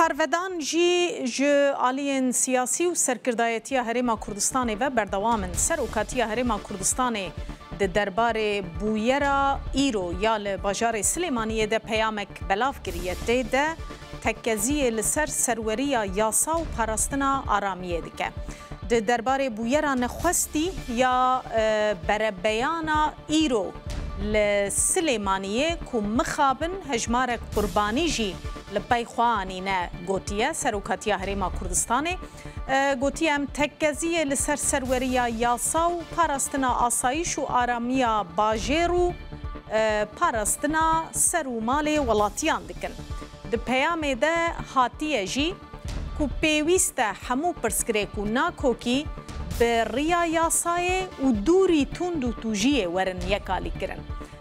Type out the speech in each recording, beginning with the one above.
هرودان جی آلین سیاسی و سرکردایتی هرما کوردستان و بردوامن سروکاتی هرما کوردستان د دربار بویرا ایرو یا لباجار سلیمانیه ده پیامک بلاف گریته ده تکزی لسر سروریا یاسا و پاراستنا آرامیه دکه د دربار بویرا نخواستی یا بربیانا ایرو لسلیمانیه کو مخابن هجمارک قربانی جی لپایخوانی نه گوتیه سروکاتیا هرما کوردستانه گوتیه ام تکزیه لسر سروریا یاسا و پاراستنا آسایش و آرامیا باجیرو پاراستنا سرومال ولاتیان دکن د پیام ده هاتیه جی کو پیویسته همو پرسکریکو ناکوکی به ریا یاسای و دوری تند و توجیه ورن یکالی کرن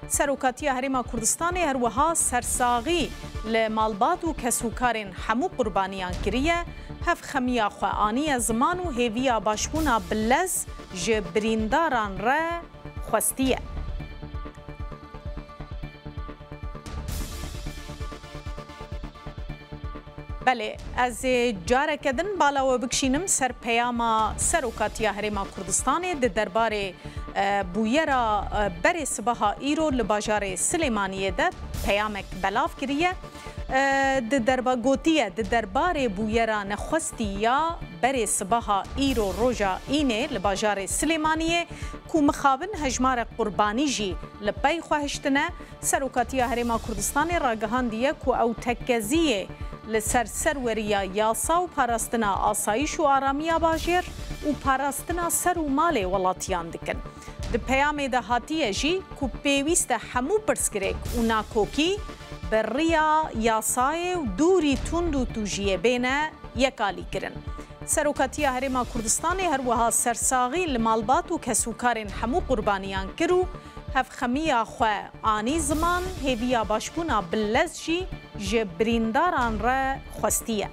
سروکاتی هرما کوردستان هر وها سرساغی لمالبات و کسوکارن همو قربانیان کریه هف خمیا خوانی زمان و هیویا باشبونا بلز جبرینداران را خواستیه بله از جاره کدن بالا و بکشینم سر پیاما سروکاتی هرما کوردستان د دربار بویرا بر صباح ایرو لباجار سلیمانیه ده پیامک بلاف کریه د دربار گوتیه د دربار بویرا نخواستی یا بر صباح ایرو روجا اینه لباجار سلیمانیه کو مخابن هجمار قربانی جی لپی خواهشتنه سروکاتی هرما کوردستان راگهان دیه کو او تکزیه لسر سروریا یاسا و پاراستنا آسایش و آرامیا باجر و پاراستنا سر و مال ولاتیان دکن د پیام ده هاتیه جی کو پیویست همو پرسکریک و ناکوکی بریا یاسای و دوری تند و توجیه بینه یکالی کرن سروکاتی هرما کوردستان هر وها سرساغی لمالبات و کسوکارن همو قربانیان کرو هف خمیا خو آنی زمان هیویا باشبونا بلز جی جبرینداران را خواستیه